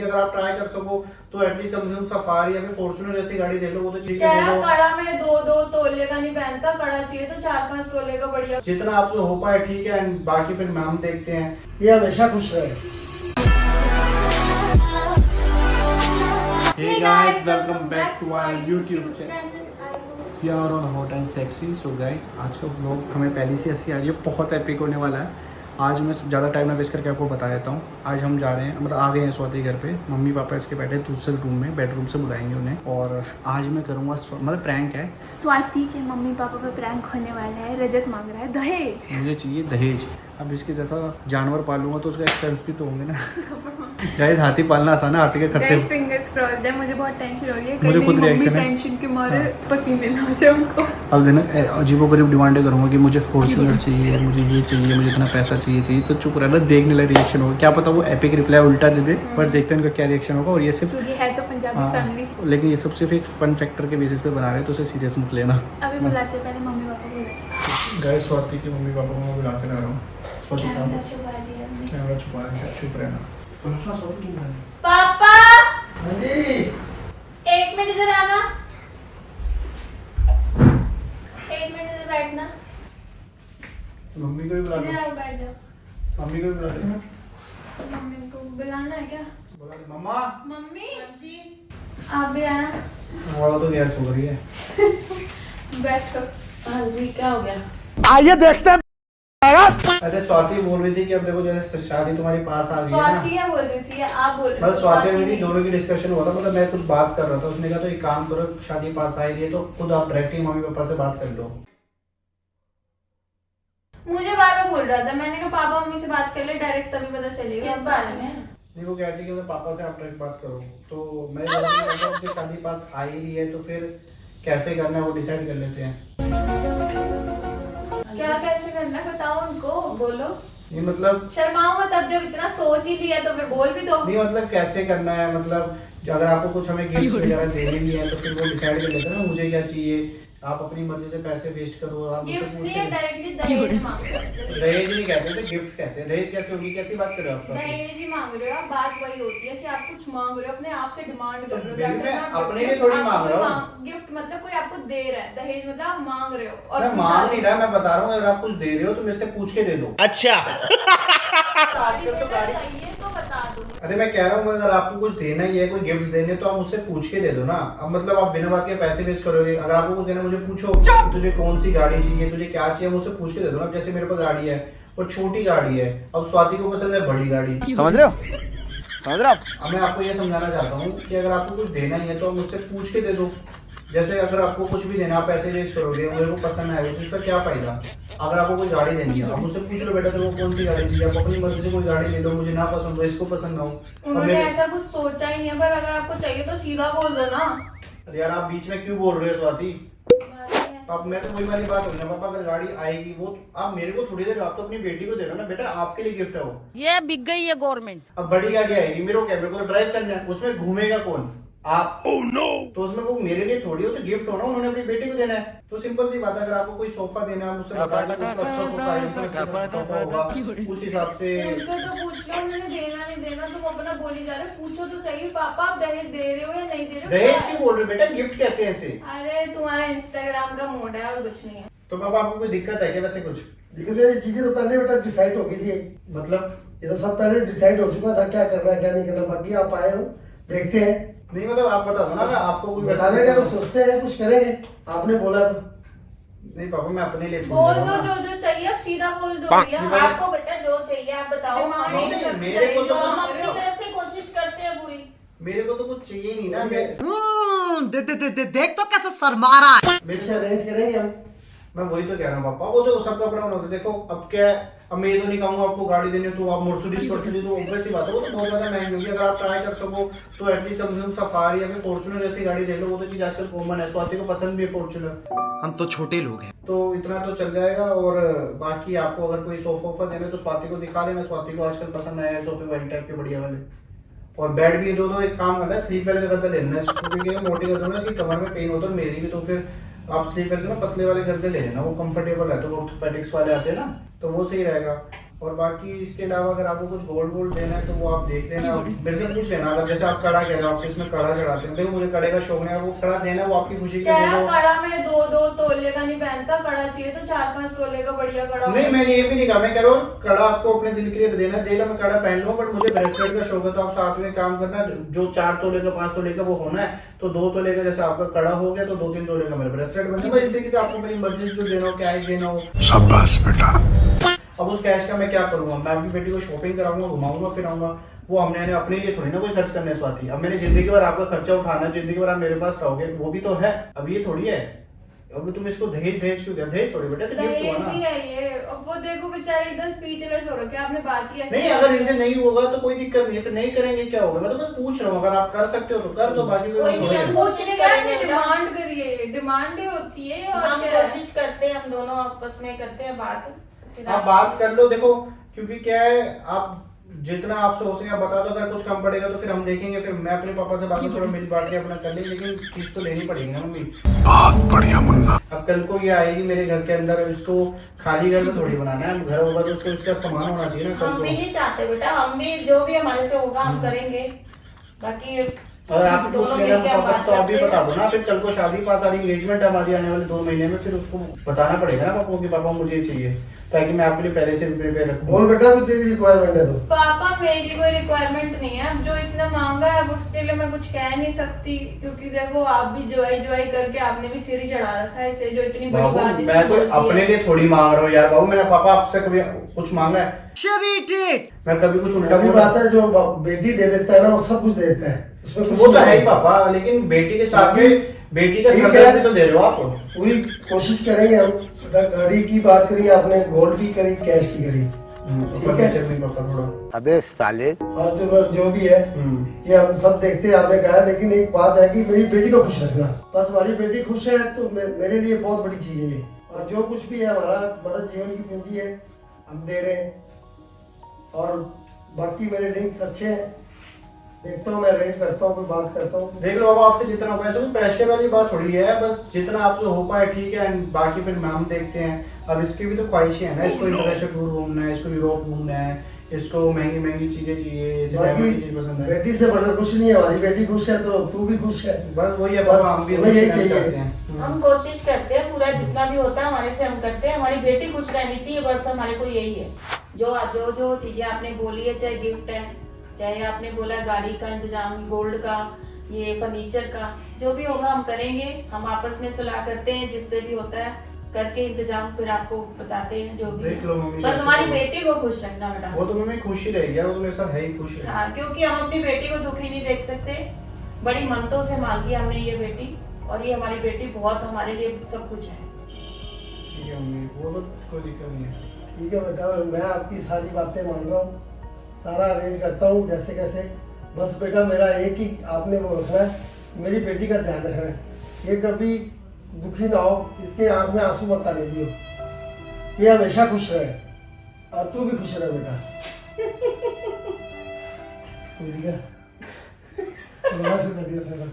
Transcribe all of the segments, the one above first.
अगर आप ट्राई कर सको तो एटलीस्ट कम से कम सफारी या फिर फॉर्च्यूनर जैसी गाड़ी देख लो, वो तो ठीक कह है। रहा कड़ा में 2-2 तोले का नहीं पहनता, कड़ा चाहिए तो 4-5 तोले का बढ़िया। जितना आपसे हो पाए ठीक है, and बाकी फिर मैम देखते हैं। ये हमेशा खुश रहे। Hey guys, welcome back to our YouTube channel. We are on Hot and Sexy. So guys, आज का व्लॉग हमें पहले से हंसी आ रही है, बहुत एपिक होने वाला है। आज मैं ज़्यादा टाइम ना वेस्ट करके आपको बता देता हूँ। आज हम जा रहे हैं, मतलब आ गए हैं स्वाति घर पे। मम्मी पापा इसके बैठे दूसरे रूम में, बेडरूम से बुलाएंगे उन्हें। और आज मैं करूँगा, मतलब प्रैंक है। स्वाति के मम्मी पापा पे प्रैंक होने वाला है। रजत मांग रहा है दहेज। मुझे चाहिए दहेज। अब इसके जैसा जानवर पालूंगा तो उसका एक्सपेंस भी तो होंगे ना। गाइस, हाथी पालना आसान है, हाथी के खर्चे। गाइस फिंगर्स क्रॉस्ड है, मुझे बहुत टेंशन हो रही है। मुझे खुद मम्मी रिएक्शन है। टेंशन के मारे पसीने ना आ जाए उनको। अब ना अजीबोगरीब डिमांडें करूँगा कि मुझे फॉर्च्यूनर चाहिए, मुझे ये चाहिए, मुझे इतना पैसा चाहिए। तो चुप रहना, देखने लगा रिएक्शन होगा। क्या पता वो एपिक रिप्लाई उल्टा दे दे, पर देखते हैं उनका क्या रिएक्शन होगा। और ये सिर्फ क्योंकि है तो पंजाबी फैमिली। लेकिन ये सब सिर्फ एक फन फैक्टर के बेसिस पे बना रहे हैं, तो उसे सीरियस मत लेना। अभी बुलाते हैं, पहले मम्मी पापा को बुलाते गाइस, स्वाति के मम्मी पापा को मैं बुला के ला रहा हूँ। स्वाति हैं। काम कैमरा छुपा दिया हमने। कैमरा छुपा रहे हैं, चुप रहना। स्वाति तुम रहना। पापा हाँ जी। 1 मिनट इधर आना, 1 मिनट इधर बैठना। मम्मी को भी बुला इधर लो, आओ, बैठ जाओ। मम्मी को भी बुला लो। मम्मी को बुलाना है क्या? बुला लो। मम्मा, मम्मी जी, आप भी आना। वो तो गैस हो रही है। बैठो। हाँ जी, क्या हो गया? आइए देखते हैं। अरे स्वाति बोल रही थी कि अब देखो जैसे शादी तुम्हारे पास आ गई है ना। स्वाति क्या बोल रही थी या आप बोल रहे मतलब थे? स्वाति और स्वाति मेरी नहीं। दोनों की डिस्कशन हुआ था, मतलब मैं कुछ बात कर रहा था, उसने कहा तो एक काम करो, शादी पास आ रही है तो खुद आप डायरेक्टली मम्मी पापा से बात कर लो। मुझे बार बार बोल रहा था, मैंने कहा पापा मम्मी से बात कर ले डायरेक्ट, तभी पता चलेगा। किस बारे में? नहीं, वो कहती है कि मतलब पापा से आप डायरेक्ट बात करो, तो मैं बोलता हूँ कि शादी पास आ ही रही है तो फिर कैसे करना है वो डिसाइड कर लेते हैं। क्या कैसे करना है बताओ उनको। बोलो। ये मतलब शर्माओ मत, अब जब इतना सोच ही लिया तो फिर बोल भी दो। नहीं, मतलब कैसे करना है, मतलब अगर आपको कुछ हमें गिफ्ट वगैरह देने भी है तो फिर वो डिसाइड कर लेते हैं ना, मुझे क्या चाहिए। आप अपनी मर्जी से पैसे वेस्ट करो, आप मुझसे गिफ्ट पूछ नहीं के है, डायरेक्टली दहेज मांग रहे हो। दहेज नहीं कहते थे, गिफ्ट्स कहते हैं। दहेज कैसे होगी, कैसी बात कर रहे हो आप? दहेज ही मांग रहे हो आप। बात वही होती है कि आप कुछ मांग रहे हो, अपने आप से डिमांड कर रहे हो। मैं अपने लिए थोड़ी मांग रहा हूँ। गिफ्ट मतलब कोई आपको दे रहा है, दहेज मतलब आप मांग रहे हो। और मैं मांग नहीं रहा, मैं बता रहा हूँ अगर आप कुछ दे रहे हो तो मेरे से पूछ के दे दो। अच्छा। आजकल तो गाड़ी, चाहिए तो बता दो। अरे मैं कह रहा हूँ अगर आपको कुछ देना ही है, कोई गिफ्ट देने, तो आप मुझसे पूछ के दे दो ना। अब मतलब आप बिना बात के पैसे वेस्ट करोगे। अगर आपको कुछ देना मुझे पूछो कि तुझे कौन सी गाड़ी चाहिए, तुझे क्या चाहिए, मुझसे पूछ के दे दो ना। जैसे मेरे पास गाड़ी है और छोटी गाड़ी है, अब स्वाति को पसंद है बड़ी गाड़ी, समझ रहे हो? समझ रहे हो आप? अब मैं आपको ये समझाना चाहता हूँ कि अगर आपको कुछ देना ही है तो आप मुझसे पूछ के दे दो। जैसे अगर आपको कुछ भी देना, आप पैसे वेस्ट करोगे, मेरे को पसंद है वो चीज़ का क्या फायदा। अगर आपको कोई गाड़ी देनी है, आप मुझसे पूछ लो बेटा तेरे को कौन सी गाड़ी चाहिए, आप अपनी मर्जी से कोई गाड़ी ले लो, मुझे ना पसंद हो, इसको पसंद ना हो। अब उन्होंने मेरे- ऐसा कुछ सोचा ही नहीं है, पर अगर आपको चाहिए तो सीधा बोल दो ना। अरे यार, आप बीच में क्यों बोल रहे हो स्वाति? अब मैं तो वही वाली बात होगी ना पापा, अगर गाड़ी आएगी वो आप मेरे को थोड़ी देर, आप तो अपनी बेटी को दे रहे हो ना बेटा, आपके लिए गिफ्ट है वो। ये बिक गई है गवर्नमेंट। अब बड़ी गाड़ी आएगी, मेरे को क्या, मेरे को ड्राइव करना है, उसमें घूमेगा कौन? आप। no! तो उसमें वो मेरे लिए थोड़ी हो, तो गिफ्ट हो ना, उन्होंने अपनी बेटी को देना है। तो सिंपल सी बात है, अगर आपको कोई सोफा देना है, मुझसे बता दो अच्छा सोफा है, इसमें अच्छा सोफा होगा, उस हिसाब से। उनसे तो पूछ लो, उन्होंने देना नहीं देना, तुम अपना बोली जा रहे हो। पूछो तो सही पापा, आप दहेज दे रहे हो या नहीं दे रहे हो? दहेज क्यों बोल रहे हो बेटा, गिफ्ट कहते हैं इसे। अरे तुम्हारा इंस्टाग्राम का मोड है और कुछ नहीं है। तो पापा आपको कोई दिक्कत है क्या वैसे कुछ? देखो ये चीजें तो पहले बेटा डिसाइड हो गई थी। मतलब ये तो सब पहले डिसाइड हो चुका था क्या करना है क्या नहीं करना। बाकी आप आए हो, देखते हैं। नहीं, मतलब आप बता दो ना, अगर आपको कोई बताने का तो सोचते हैं, कुछ करेंगे। आपने बोला तो। नहीं पापा, मैं अपने लिए बोल दो जो चाहिए, अब सीधा बोल दो भैया। आपको बेटा जो चाहिए आप बताओ। डिमांड हम नहीं करते, मेरे को तो- दहेज हम मांग अपनी रहे हो। तरफ से कोशिश करते हैं पूरी। मेरे को तो कुछ चाहिए नहीं ना। मैं देख तो कैसे शर्मा रहा है। मेरे से अरेंज करेंगे हम। मैं वही तो कह रहा हूँ पापा, वो तो सबका अपना होता है। देखो अब क्या है, अब मैं ये तो नहीं कहूँगा आपको गाड़ी देनी हो तो आप मर्सिडीज तो ऑब्वियस सी बात है, वो तो बहुत ज्यादा महंगी होगी। अगर आप ट्राई कर सको तो एटलीस्ट कम से कम सफारी या फिर फॉर्च्यूनर जैसी गाड़ी देख लो, वो तो चीज आजकल कॉमन है। स्वाति को पसंद भी है फॉर्च्यूनर। हम तो छोटे लोग हैं। तो इतना तो चल जाएगा। और बाकी आपको अगर कोई सोफा वोफा देना है तो स्वाति को दिखा लेना, स्वाति को आजकल पसंद आया है सोफे वाइट टाइप के बढ़िया वाले। और बेड भी दो, एक काम करना है स्लीप वेल का गद्दा लेना है, क्योंकि मोटी गद्दों में इसकी कमर में पेन होता है, मेरी भी। तो फिर आप स्लीप वेल के ना पतले वाले गद्दे ले लेना, वो कंफर्टेबल रहते हैं, वो ऑर्थोपेडिक्स वाले आते हैं ना, तो वो सही रहेगा। और बाकी इसके अलावा अगर आपको कुछ गोल्ड देना है तो वो आप देख लेना, मेरे से पूछ लेना। अगर जैसे आप कड़ा कह रहे हो, आप इसमें कड़ा चढ़ाते हैं, देखो मुझे कड़े का शौक नहीं है, वो कड़ा देना है वो आपकी खुशी के कह लिए रहा दो। कड़ा में 2-2 तोले का नहीं पहनता, कड़ा चाहिए तो 4-5 तोले का बढ़िया कड़ा। नहीं मैंने ये भी नहीं कहा, मैं कह रहा हूँ कड़ा आपको अपने दिल के लिए देना है, दे लो, मैं कड़ा पहन लूँ, बट मुझे ब्रेसलेट का शौक है। तो आप साथ में काम करना, जो 4 तोले का 5 तोले का वो होना है, तो 2 तोले का जैसे आपका कड़ा हो गया तो 2-3 तोले का मेरा ब्रेसलेट बन जाएगा। इस तरीके से आपको मेरी मर्जी जो देना हो, कैश देना हो। शाबाश बेटा। अब उस कैश का मैं क्या करूंगा, मैं अपनी बेटी को शॉपिंग कराऊंगा, घुमाऊंगा फिराऊंगा, वो हमने अपने लिए थोड़ी ना कोई खर्च करने से आती है। अब मैंने जिंदगी भर आपका खर्चा उठाना, जिंदगी भर आप मेरे पास रहोगे, वो भी तो है। अब ये थोड़ी है, अब तुम इसको दहेज क्यों दिया? दहेज थोड़ी बेटा, तो गिफ्ट हुआ दहेज ही ना। है ये। अब वो देखो बेचारे एकदम स्पीचलेस हो रखे, आपने बात ही ऐसे नहीं अगर इनसे नहीं होगा तो कोई दिक्कत नहीं, फिर नहीं करेंगे क्या होगा, मैं तो बस पूछ रहा हूँ। अगर आप कर सकते हो तो कर दो, बाकी कोई नहीं, हम कोशिश करेंगे बेटा। डिमांड करिए, डिमांड ही होती है। और हम क्या है? कोशिश करते हैं, हम दोनों आपस में करते हैं बात, फिर आप बात कर लो। देखो क्योंकि क्या है, आप जितना आपसे हो सके आप बता दो, अगर कुछ कम पड़ेगा तो फिर हम देखेंगे, फिर मैं अपने पापा से बात में थोड़ा मिल बांट के अपना कर लेंगे, लेकिन फीस तो लेनी पड़ेगी ना मम्मी। बहुत बढ़िया मुन्ना। अब कल को ये आएगी मेरे घर के अंदर, इसको खाली घर में थोड़ी बनाना है, घर होगा तो उसको इसका सामान होना चाहिए ना कल हम को। भी नहीं चाहते बेटा, हम भी जो भी हमारे से होगा हम करेंगे, बाकी अगर आप पूछ दोनों लेना मिलके तो हम वापस बात तो आप भी करते बता हैं। दो ना, फिर कल को शादी पास आ रही, एंगेजमेंट हमारी आने वाले 2 महीने में, फिर उसको बताना पड़ेगा ना पापा कि पापा मुझे ये चाहिए, ताकि मैं आपके लिए पहले से प्रिपेयर रखूं। बोल बेटा भी तेरी रिक्वायरमेंट है तो। पापा मेरी कोई रिक्वायरमेंट नहीं है, अब जो इसने मांगा है अब उसके लिए मैं कुछ कह नहीं सकती, क्योंकि देखो आप भी जुआई करके आपने भी सिर ही चढ़ा रखा है इसे, जो इतनी बड़ी बाबू बात इसने मैं कोई बोल दी है। अपने लिए थोड़ी मांग रहा हूँ यार। बाबू मेरा पापा आपसे कभी कुछ मांगा है? मैं कभी कुछ उल्टा अभी बोला? बात है, जो बेटी दे देता है ना वो सब कुछ दे देता है, उसमें कुछ वो तो नहीं है ही पापा, लेकिन बेटी के साथ में बेटी का ठीक सर है। भी तो दे रहे हो आप। पूरी कोशिश करेंगे हम। गाड़ी की बात करी आपने, गोल्ड की करी, कैश की करी, फर्नीचर भी पापा थोड़ा। अबे साले। और जो भी है ये हम सब देखते हैं, आपने कहा। लेकिन एक बात है कि मेरी बेटी को खुश रखना, बस हमारी बेटी खुश है तो मेरे लिए बहुत बड़ी चीज है ये। और जो कुछ भी है हमारा मतलब जीवन की पूंजी है, हम दे रहे हैं। और बाकी मेरे लिंक्स अच्छे हैं, देखता हूँ मैं अरेंज करता हूँ, कोई बात करता हूँ। देख लो बाबा आपसे जितना हो पाए, कोई प्रेशर वाली बात थोड़ी है, बस जितना आपसे हो पाए ठीक है, and बाकी फिर मैम देखते हैं। अब इसकी भी तो ख्वाहिशें हैं ना, इसको इंटरनेशनल टूर घूमना है, इसको यूरोप घूमना है, इसको महंगी चीजें चाहिए, इसे बाकी diamond की चीज़ पसंद है। बेटी से बढ़कर कुछ नहीं है, हमारी बेटी खुश है तो तू भी खुश है। बस वही है बस पापा, हम भी हमें यही खुश रहना चाहिए। चाहते हैं। हम कोशिश करते हैं, पूरा जितना भी होता है हमारे से हम करते हैं, हमारी बेटी खुश रहनी चाहिए, बस हमारे को यही है। जो जो जो चीजें आपने बोली है, चाहे गिफ्ट है, चाहे आपने बोला गाड़ी का इंतजाम, गोल्ड का, ये फर्नीचर का, जो भी होगा हम करेंगे। हम आपस में सलाह करते हैं, जिससे भी होता है करके इंतजाम फिर आपको बताते हैं जो भी। देख लो मम्मी, बस जैसे हमारी तो- बेटी को खुश रखना बेटा। वो तो मम्मी खुश ही रहेगी यार, वो तो मेरे साथ है ही खुश है। हाँ, क्योंकि हम अपनी बेटी को दुखी नहीं देख सकते। बड़ी मनतों से मांगी हमने ये बेटी, और ये हमारी बेटी बहुत हमारे लिए सब कुछ है। ठीक है मम्मी, वो तो कोई दिक्कत नहीं है। ठीक है बेटा, मैं आपकी सारी बातें मान रहा हूँ, सारा अरेंज करता हूँ जैसे कैसे। बस बेटा मेरा एक ही आपने वो रखना है, मेरी बेटी का ध्यान रखना है, ये कभी दुखी ना हो, इसके आंख में आंसू मत आने दियो, ये हमेशा खुश रहे, और तू भी खुश रहे बेटा। ठीक है, बढ़िया से कर दिया सारा।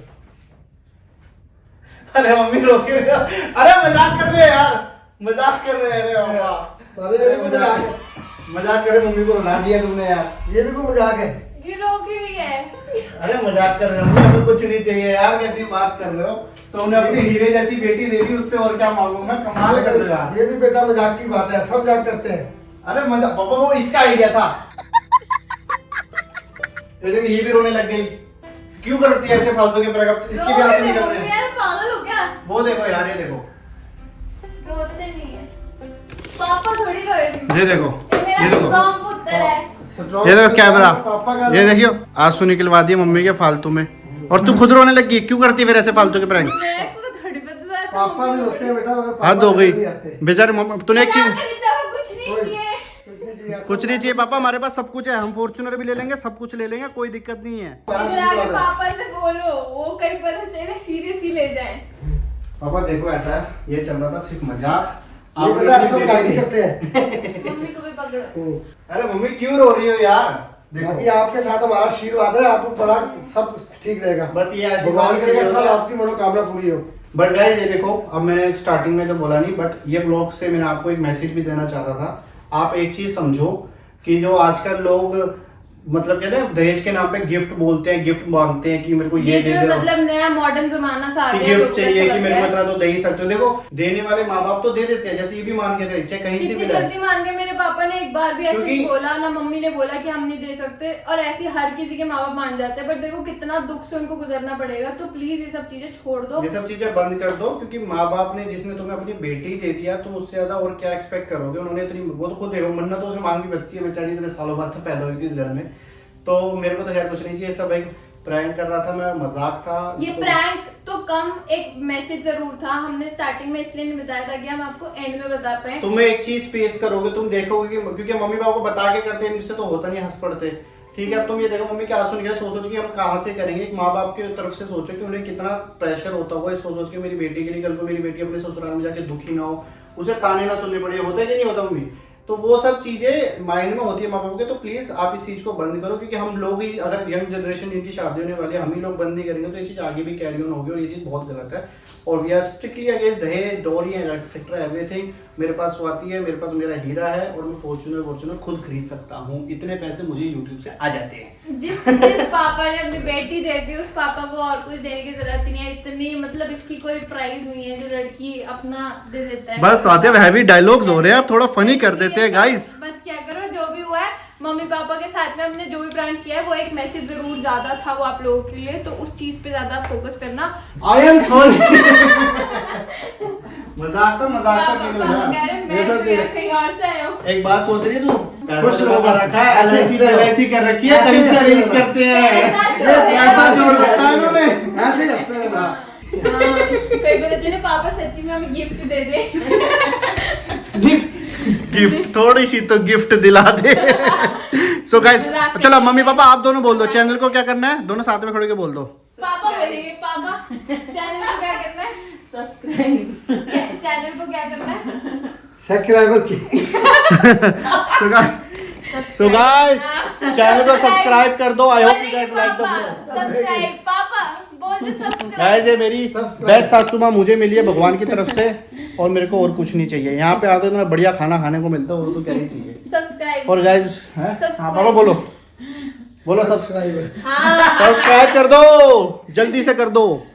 अरे मम्मी रोके रहे हो? अरे मजाक कर रहे हैं यार, मजाक कर रहे हैं। अरे बाबा, अरे ये भी मजाक मजाक करे, मम्मी को रुला दिया तुमने यार। ये भी कोई मजाक है। ये रोकी भी है। अरे मजाक कर रहे हो, हमें कुछ नहीं चाहिए यार, कैसी बात कर रहे हो? तो उन्हें अपनी हीरे जैसी बेटी दे दी, उससे और क्या मांगू मैं? कमाल कर रहे हो यार। ये भी बेटा मजाक की बात है, सब मजाक करते हैं। अरे मजाक पापा, वो इसका आइडिया था। लेकिन ये भी रोने लग गई। क्यों करती है ऐसे फालतू के प्रयोग? इसके भी आंसू निकल रहे हैं। यार पागल हो क्या? वो देखो यार, ये देखो, रोते नहीं है पापा, थोड़ी रोए। ये देखो, मेरा ये देखो, स्ट्रॉन्ग पुत्र है। ये देखो कैमरा, पापा का ये देखियो आंसू निकलवा दिए मम्मी के फालतू में, और तू खुद रोने लगी। क्यों करती है फिर ऐसे फालतू के प्रैंक? मेरे को तो थोड़ी पता है। पापा भी होते हैं बेटा, मगर हद हो गई नहीं आते। बेचारे मम्मी। तूने एक चीज, कुछ नहीं चाहिए। कुछ नहीं चाहिए पापा, हमारे पास सब कुछ है, हम फॉर्च्यूनर भी ले लेंगे, सब कुछ ले लेंगे, कोई दिक्कत नहीं है। इधर आके पापा से बोलो, वो कहीं पर से सीरियस ही ले जाए। पापा देखो ऐसा है, ये चल रहा था सिर्फ मजाक। ये बेटा सब गाली करते हैं। मम्मी को भी पकड़ो। अरे मम्मी क्यों रो रही हो यार? बाकी देखो आपके साथ हमारा आशीर्वाद है, आपको बड़ा सब ठीक रहेगा। बस ये आशीर्वाद भगवान करेगा चाहिए सब होगा। आपकी मनोकामना पूरी हो। बट गाइस ये देखो, अब मैंने स्टार्टिंग में तो बोला नहीं, बट ये ब्लॉग से मैंने आपको एक मैसेज भी देना चाहता था। आप एक चीज समझो कि जो आजकल लोग मतलब कहते हैं दहेज के नाम पे गिफ्ट बोलते हैं, गिफ्ट मांगते हैं कि मेरे को ये दे जो दो, मतलब नया मॉडर्न जमाना सा आ कि गया, गिफ्ट लोगों को चाहिए ऐसा कि मेरे लग को गया है। इतना तो दे ही सकते हो। देखो देने वाले माँ बाप तो दे देते हैं, जैसे ये भी मान के दे, चाहे कहीं से भी कितनी लाए। जल्दी मान गए। मेरे पापा ने एक बार भी ऐसे क्योंकि- नहीं बोला, ना मम्मी ने बोला कि हम नहीं दे सकते, और ऐसे हर किसी के माँ बाप मान जाते हैं। बट देखो कितना दुख से उनको गुजरना पड़ेगा, तो प्लीज ये सब चीजें छोड़ दो। ये सब चीजें बंद कर दो, क्योंकि माँ बाप ने जिसने तुम्हें अपनी बेटी दे दिया, तुम उससे ज्यादा और क्या एक्सपेक्ट करोगे। उन्होंने इतनी, वो तो खुद देखो मन्नतों से मांगी बच्ची है बेचारी, इतने सालों बाद तो पैदा हुई थी इस घर में। तो मेरे को तो खैर कुछ नहीं चाहिए, सब एक प्रैंक कर रहा था मैं, मजाक था। ये इसको- प्रैंक तो कम, एक मैसेज जरूर था। हमने स्टार्टिंग में इसलिए नहीं बताया था कि हम आपको एंड में बता पाए। तुम्हें एक चीज फेस करोगे, तुम देखोगे कि क्योंकि मम्मी पापा को बता के करते हैं, इनसे तो होता नहीं, हंस पड़ते। ठीक है, अब तुम ये देखो मम्मी क्या सुन गया, सोचो कि हम कहाँ से करेंगे। एक माँ बाप की तरफ से सोचो कि उन्हें कितना प्रेशर होता होगा, सोच के मेरी बेटी के लिए कल को मेरी बेटी अपने ससुराल में जाके दुखी ना हो, उसे ताने ना सुनने पड़े। होता है कि नहीं होता मम्मी? तो वो सब चीजें माइंड में होती है माँ बाप के। तो प्लीज आप इस चीज को बंद करो, क्योंकि हम लोग ही, अगर यंग जनरेशन जिनकी शादी होने वाली है, हम ही लोग बंद नहीं करेंगे तो ये चीज आगे भी कैरी ऑन होगी, और ये चीज बहुत गलत है। और वी आर स्ट्रिक्टली अगेंस्ट दहेज, डोरी एंड एक्सेट्रा एवरीथिंग। मेरे पास स्वाति है, मेरे पास मेरा हीरा है, और मैं फॉर्च्यूनर खुद खरीद सकता हूँ। इतने पैसे मुझे यूट्यूब से आ जाते हैं। जिस पापा ने अपनी बेटी दे दी, उस पापा को और कुछ देने की जरूरत नहीं है। इतनी मतलब इसकी कोई प्राइस नहीं है जो लड़की अपना दे देता है। बस स्वाति, अब हैवी डायलॉग्स हो रहे हैं, आप थोड़ा फनी कर देते हैं गाइस। मत क्या करो, जो भी हुआ है मम्मी पापा के साथ में हमने जो भी प्रैंक किया है, वो एक मैसेज जरूर ज्यादा था वो आप लोगों के लिए, तो उस चीज पे ज्यादा फोकस करना। I am sorry. मजाक था पापा कह रहे हैं, मैं तो यार कहीं और से आया हूँ। एक बात सोच रही है तू, खुश रहो, पैसा रखा है, LIC कर रखी है, कहीं से अरेंज करते हैं, पैसा जोड़ रखा है इन्होंने। ऐसे ही हंसते रहना। हाँ, कहीं पता चले पापा सच्ची में हमें गिफ्ट दे दे। गिफ्ट, थोड़ी सी तो गिफ्ट दिला दे। सो गाइस, चलो मम्मी पापा आप दोनों बोल दो, चैनल को क्या करना है, दोनों साथ में खड़े के बोल दो। पापा बोलेंगे, पापा चैनल को क्या करना है, सब्सक्राइब। चैनल को क्या करना है। सब्सक्राइबर की सो गाइस चैनल को सब्सक्राइब कर दो। I hope you guys like the video. Subscribe पापा बोल दे, सब्सक्राइब। गाइस ये मेरी बेस्ट सासू माँ मुझे मिली है भगवान की तरफ से, और मेरे को और कुछ नहीं चाहिए। यहाँ पे आते इतना बढ़िया खाना खाने को मिलता है, और तो क्या ही चाहिए। सब्सक्राइब। और गाइस हाँ पापा बोलो, बोलो सब्सक्राइबर। हाँ, सब्सक्राइब कर दो, जल्दी से कर दो।